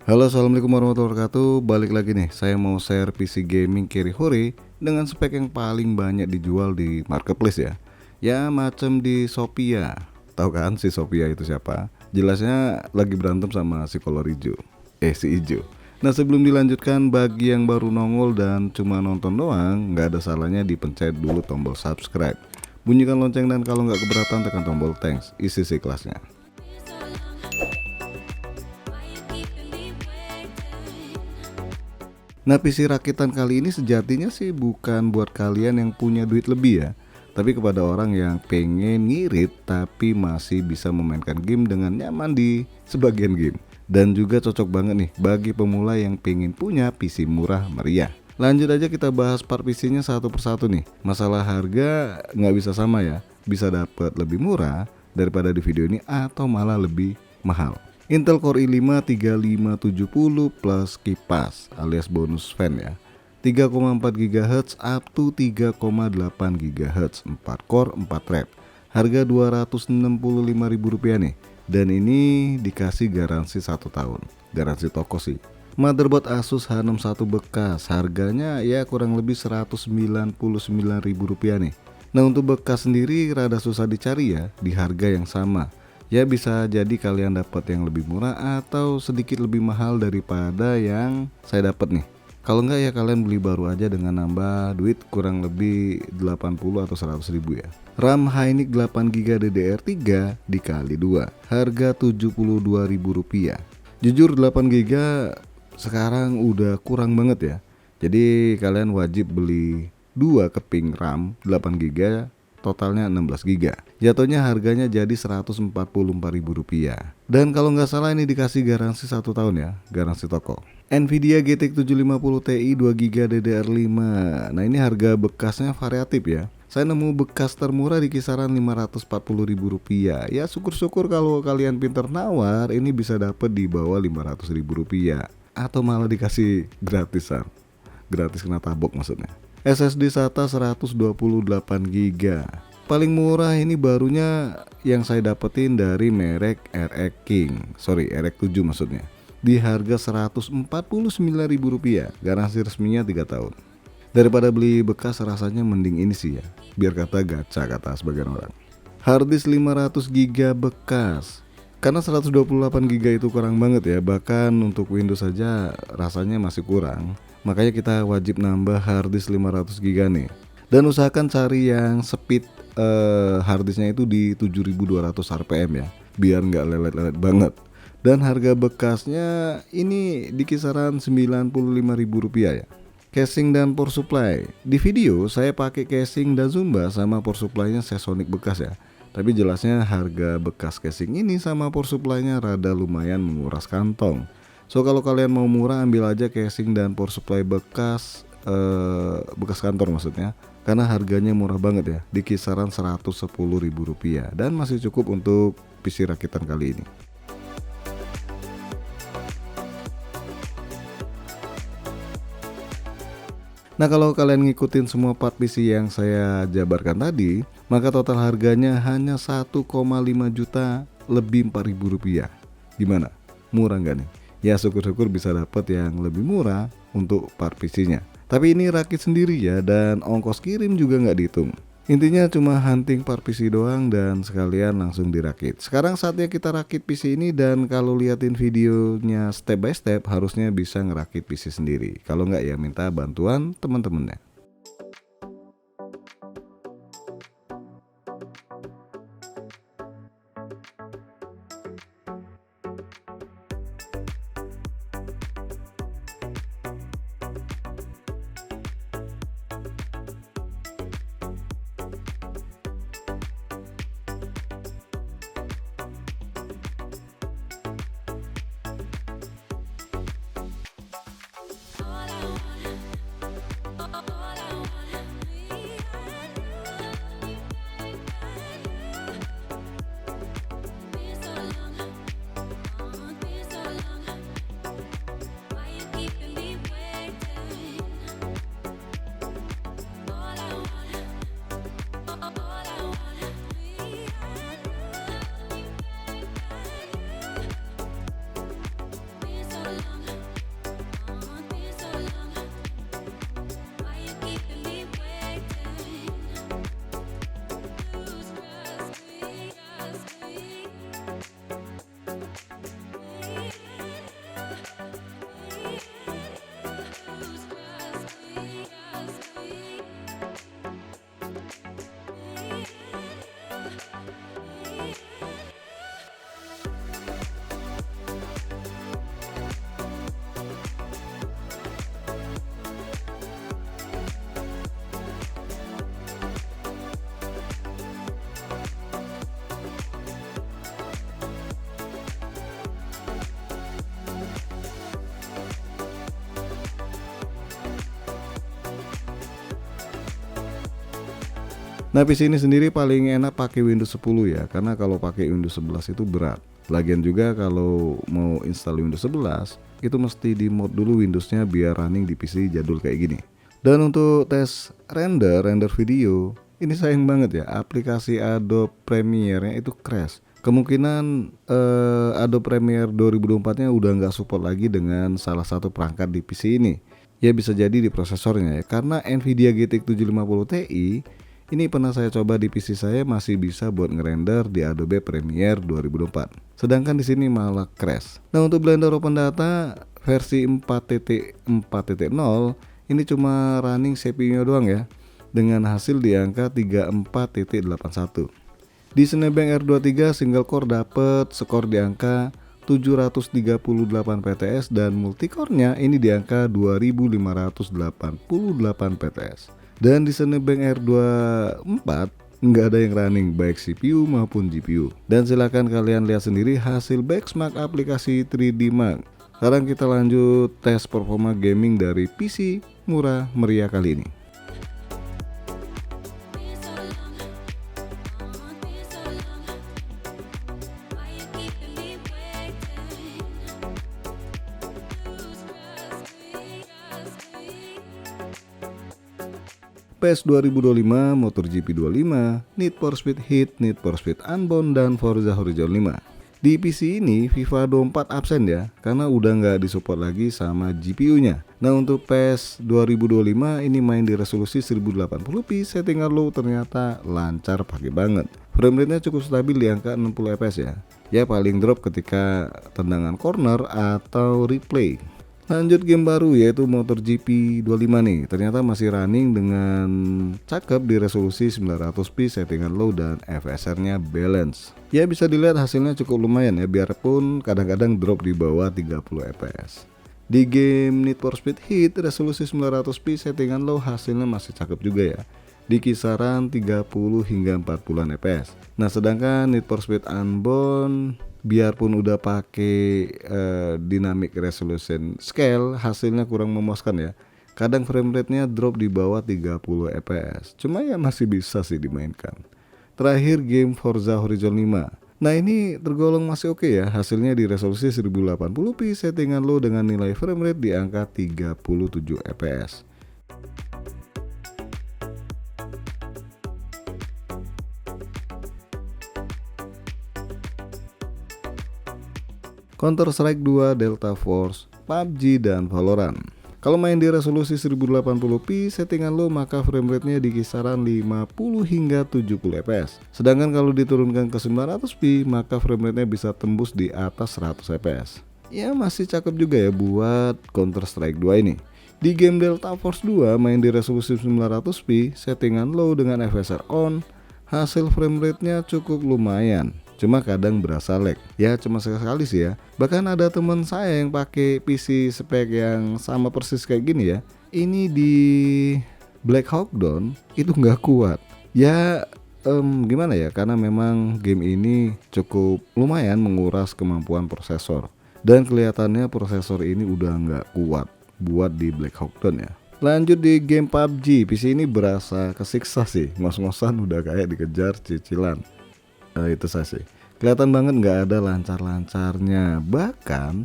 Halo, assalamualaikum warahmatullahi wabarakatuh. Balik lagi nih, saya mau share PC gaming Kirihori dengan spek yang paling banyak dijual di marketplace ya. Ya macam di Sophia. Tahu kan si Sophia itu siapa? Jelasnya lagi berantem sama si kolor hijau. Si hijau. Nah, sebelum dilanjutkan, bagi yang baru nongol dan cuma nonton doang, nggak ada salahnya dipencet dulu tombol subscribe. Bunyikan lonceng dan kalau nggak keberatan tekan tombol thanks. Isi kelasnya. Nah, PC rakitan kali ini sejatinya sih bukan buat kalian yang punya duit lebih ya, tapi kepada orang yang pengen ngirit tapi masih bisa memainkan game dengan nyaman di sebagian game. Dan juga cocok banget nih bagi pemula yang pengen punya PC murah meriah. Lanjut aja kita bahas part PC-nya satu persatu nih. Masalah harga nggak bisa sama ya, bisa dapat lebih murah daripada di video ini atau malah lebih mahal. Intel Core i5 3570 plus kipas alias bonus fan ya. 3,4 GHz up to 3,8 GHz, 4 core 4 thread. Harga Rp265.000 nih. Dan ini dikasih garansi 1 tahun. Garansi toko sih. Motherboard Asus H61 bekas, harganya ya kurang lebih Rp199.000 nih. Nah, untuk bekas sendiri rada susah dicari ya di harga yang sama. Ya bisa jadi kalian dapat yang lebih murah atau sedikit lebih mahal daripada yang saya dapat nih. Kalau enggak ya kalian beli baru aja dengan nambah duit kurang lebih 80 atau 100 ribu ya. RAM Hynix 8GB DDR3 dikali 2, harga Rp72.000. Jujur 8GB sekarang udah kurang banget ya. Jadi kalian wajib beli 2 keping RAM 8GB, totalnya 16 GB. Jatuhnya harganya jadi Rp144.000. Dan kalau nggak salah ini dikasih garansi 1 tahun ya, garansi toko. Nvidia GTX 750 Ti 2 GB DDR5. Nah, ini harga bekasnya variatif ya. Saya nemu bekas termurah di kisaran Rp540.000. Ya syukur-syukur kalau kalian pinter nawar, ini bisa dapet di bawah Rp500.000 atau malah dikasih gratisan. Gratis kena tabok maksudnya. SSD SATA 128GB. Paling murah ini barunya yang saya dapetin dari merek RX 7 maksudnya. Di harga Rp149.000, garansi resminya 3 tahun. Daripada beli bekas rasanya mending ini sih ya, biar kata gacha kata sebagian orang. Harddisk 500GB bekas. Karena 128GB itu kurang banget ya, bahkan untuk Windows saja rasanya masih kurang. Makanya kita wajib nambah harddisk 500GB nih. Dan usahakan cari yang speed harddisknya itu di 7200 rpm ya, biar nggak lelet-lelet banget. Dan harga bekasnya ini di kisaran Rp95.000 ya. Casing dan power supply. Di video saya pakai casing Dazumba sama power supply-nya Seasonic bekas ya. Tapi jelasnya harga bekas casing ini sama power supply-nya rada lumayan menguras kantong. So kalau kalian mau murah ambil aja casing dan power supply bekas bekas kantor maksudnya. Karena harganya murah banget ya, di kisaran Rp110.000 dan masih cukup untuk PC rakitan kali ini. Nah, kalau kalian ngikutin semua part PC yang saya jabarkan tadi, maka total harganya hanya 1,5 juta lebih Rp4.000. Gimana? Murah nggak nih? Ya syukur-syukur bisa dapat yang lebih murah untuk part PC-nya. Tapi ini rakit sendiri ya, dan ongkos kirim juga nggak dihitung. Intinya cuma hunting part PC doang dan sekalian langsung dirakit. Sekarang saatnya kita rakit PC ini, dan kalau liatin videonya step by step harusnya bisa ngerakit PC sendiri. Kalau nggak ya minta bantuan teman-temannya. Nah, PC ini sendiri paling enak pakai Windows 10 ya, karena kalau pakai Windows 11 itu berat. Lagian juga kalau mau install Windows 11 itu mesti di mod dulu Windowsnya biar running di PC jadul kayak gini. Dan untuk tes render video, ini sayang banget ya, aplikasi Adobe Premiere-nya itu crash. Kemungkinan Adobe Premiere 2024-nya udah nggak support lagi dengan salah satu perangkat di PC ini. Ya bisa jadi di prosesornya ya, karena Nvidia GTX 750 Ti ini pernah saya coba di PC saya masih bisa buat ngerender di Adobe Premiere 2024. Sedangkan di sini malah crash. Nah, untuk Blender Open Data versi 4.4.0 ini cuma running CPU-nya doang ya, dengan hasil di angka 34.81. Di Cinebench R23 single core dapat skor di angka 738 PTS dan multicore-nya ini di angka 2588 PTS. Dan di Cinebench R24 nggak ada yang running baik CPU maupun GPU. Dan silakan kalian lihat sendiri hasil benchmark aplikasi 3D Mark. Sekarang kita lanjut tes performa gaming dari PC murah meriah kali ini. PES 2025, MotoGP 25, Need for Speed Heat, Need for Speed Unbound, dan Forza Horizon 5. Di PC ini FIFA 24 absen ya, karena udah nggak disupport lagi sama GPU-nya. Nah, untuk PES 2025 ini main di resolusi 1080p, settingan low ternyata lancar pakai banget. Frame rate-nya cukup stabil di angka 60 fps ya. Ya paling drop ketika tendangan corner atau replay. Lanjut game baru yaitu MotoGP 25 nih, ternyata masih running dengan cakep di resolusi 900p, settingan low dan FSR-nya balance. Ya bisa dilihat hasilnya cukup lumayan ya, biarpun kadang-kadang drop di bawah 30 fps. Di game Need for Speed Heat resolusi 900p, settingan low, hasilnya masih cakep juga ya, di kisaran 30 hingga 40 fps. Nah, sedangkan Need for Speed Unbound biarpun udah pakai dynamic resolution scale, hasilnya kurang memuaskan ya. Kadang frame rate-nya drop di bawah 30 fps. Cuma ya masih bisa sih dimainkan. Terakhir game Forza Horizon 5. Nah, ini tergolong masih oke ya. Hasilnya di resolusi 1080p, settingan low dengan nilai frame rate di angka 37 fps. Counter-Strike 2, Delta Force, PUBG, dan Valorant. Kalau main di resolusi 1080p, settingan low, maka frame rate-nya di kisaran 50 hingga 70 fps. Sedangkan kalau diturunkan ke 900p, maka frame rate-nya bisa tembus di atas 100 fps. Ya masih cakep juga ya buat Counter-Strike 2 ini. Di game Delta Force 2 main di resolusi 900p, settingan low dengan FSR on, hasil frame rate-nya cukup lumayan. Cuma kadang berasa lag. Ya cuma sekali sih ya. Bahkan ada teman saya yang pakai PC spek yang sama persis kayak gini ya. Ini di Black Hawk Down itu nggak kuat. Ya gimana ya, karena memang game ini cukup lumayan menguras kemampuan prosesor. Dan kelihatannya prosesor ini udah nggak kuat buat di Black Hawk Down ya. Lanjut di game PUBG, PC ini berasa kesiksa sih. Ngos-ngosan udah kayak dikejar cicilan. Itu saya sih, kelihatan banget nggak ada lancar-lancarnya, bahkan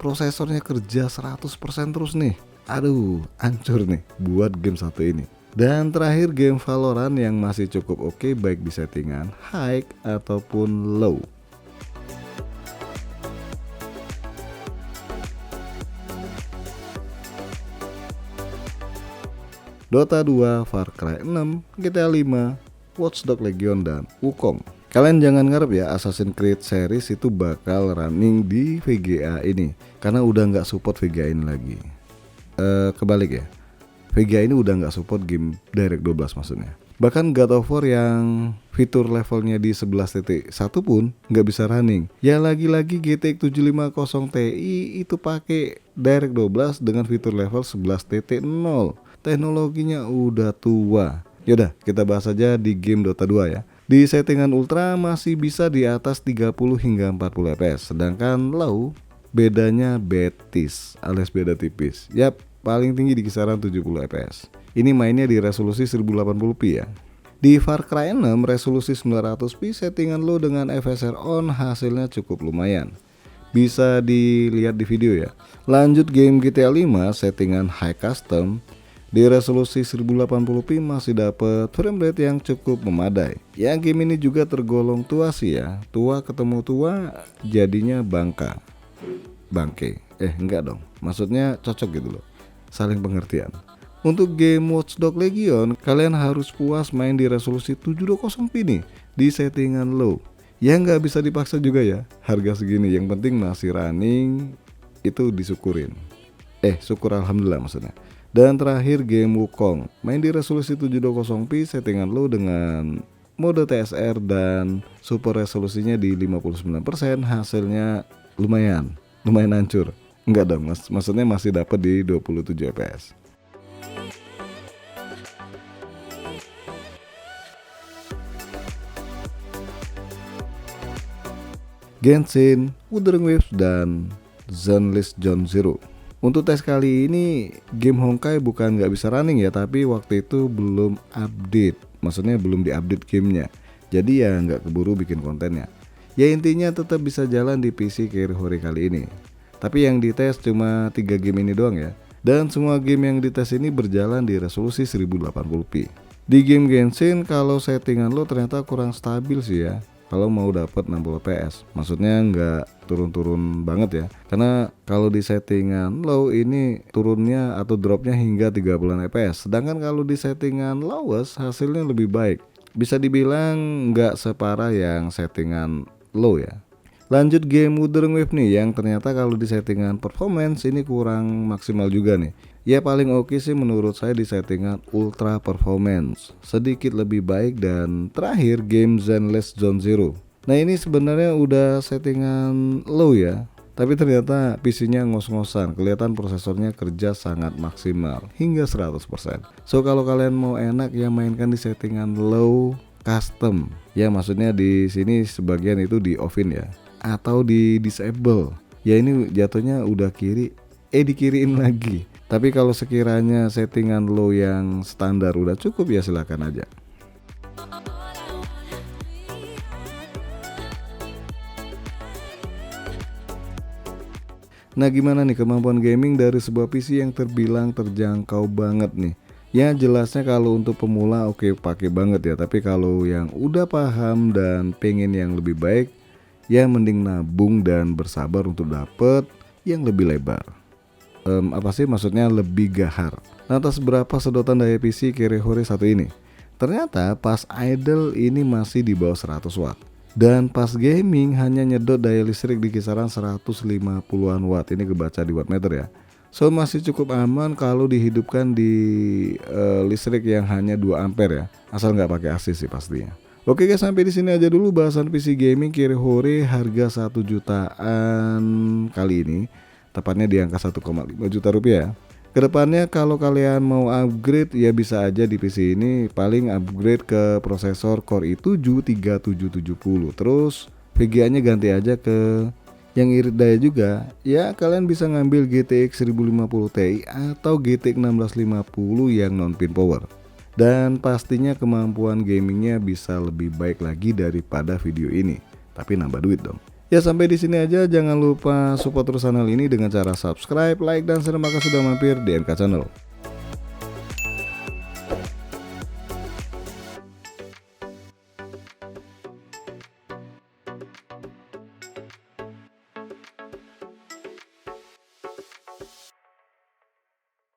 prosesornya kerja 100% terus nih. Aduh, hancur nih buat game satu ini. Dan terakhir game Valorant yang masih cukup oke, baik di settingan high ataupun low. Dota 2, Far Cry 6, GTA 5, Watch Dogs Legion, dan Wukong. Kalian jangan ngarep ya Assassin's Creed series itu bakal running di VGA ini, karena udah nggak support VGA ini lagi. Kebalik ya, VGA ini udah nggak support game DirectX 12 maksudnya. Bahkan God of War yang fitur levelnya di 11.1 pun nggak bisa running. Ya lagi-lagi GTX 750 Ti itu pakai DirectX 12 dengan fitur level 11.0. Teknologinya udah tua. Yaudah, kita bahas aja di game Dota 2 ya. Di settingan ultra masih bisa di atas 30 hingga 40 fps, sedangkan low bedanya betis alias beda tipis. Yap, paling tinggi di kisaran 70 fps. Ini mainnya di resolusi 1080p ya. Di Far Cry 6 resolusi 900p settingan low dengan FSR on hasilnya cukup lumayan. Bisa dilihat di video ya. Lanjut game GTA 5 settingan high custom di resolusi 1080p masih dapat frame rate yang cukup memadai. Ya game ini juga tergolong tua sih ya. Tua ketemu tua jadinya bangke. Enggak dong. Maksudnya cocok gitu loh. Saling pengertian. Untuk game Watch Dogs Legion, kalian harus puas main di resolusi 720p nih di settingan low. Ya nggak bisa dipaksa juga ya, harga segini yang penting masih running, itu disyukurin. Syukur alhamdulillah maksudnya. Dan terakhir game Wukong, main di resolusi 720p settingan low dengan mode TSR dan super resolusinya di 59%, hasilnya lumayan hancur. Enggak dong, maksudnya masih dapat di 27 fps. Genshin, Wuthering Waves, dan Zenless Zone Zero. Untuk tes kali ini game Honkai bukan nggak bisa running ya, tapi waktu itu belum update, maksudnya belum diupdate gamenya, jadi ya nggak keburu bikin kontennya. Ya intinya tetap bisa jalan di PC Kirihori kali ini. Tapi yang dites cuma 3 game ini doang ya, dan semua game yang dites ini berjalan di resolusi 1080p. Di game Genshin kalau settingan lo ternyata kurang stabil sih ya. Kalau mau dapat 60 fps, maksudnya nggak turun-turun banget ya, karena kalau di settingan low ini turunnya atau dropnya hingga 30 fps, sedangkan kalau di settingan lowest hasilnya lebih baik. Bisa dibilang nggak separah yang settingan low ya. Lanjut game Wuthering Waves nih, yang ternyata kalau di settingan performance ini kurang maksimal juga nih. Ya paling oke sih menurut saya di settingan ultra performance, sedikit lebih baik. Dan terakhir game Zenless Zone Zero. Nah ini sebenarnya udah settingan low ya, tapi ternyata PC-nya ngos-ngosan, kelihatan prosesornya kerja sangat maksimal hingga 100%. So kalau kalian mau enak ya mainkan di settingan low custom. Ya maksudnya di sini sebagian itu di off-in ya, atau di disable. Ya ini jatuhnya udah dikiriin lagi. Tapi kalau sekiranya settingan low yang standar udah cukup ya silakan aja. Nah gimana nih kemampuan gaming dari sebuah PC yang terbilang terjangkau banget nih? Ya jelasnya kalau untuk pemula oke pakai banget ya, tapi kalau yang udah paham dan pengen yang lebih baik ya mending nabung dan bersabar untuk dapet yang lebih lebar. Apa sih maksudnya lebih gahar. Lantas berapa sedotan daya PC Kirihori satu ini? Ternyata pas idle ini masih di bawah 100 watt. Dan pas gaming hanya nyedot daya listrik di kisaran 150-an watt. Ini kebaca di wattmeter ya. So masih cukup aman kalau dihidupkan di listrik yang hanya 2 ampere ya. Asal nggak pakai AC sih pastinya. Oke guys, sampai di sini aja dulu bahasan PC gaming Kirihori harga 1 jutaan kali ini. Tepatnya di angka 1,5 juta rupiah. Kedepannya kalau kalian mau upgrade ya bisa aja di PC ini, paling upgrade ke prosesor Core i7 3770. Terus VGA-nya ganti aja ke yang irit daya juga. Ya kalian bisa ngambil GTX 1050 Ti atau GTX 1650 yang non pin power. Dan pastinya kemampuan gamingnya bisa lebih baik lagi daripada video ini. Tapi nambah duit dong. Ya sampai di sini aja, jangan lupa support terus channel ini dengan cara subscribe, like, dan terima kasih sudah mampir di NK Channel.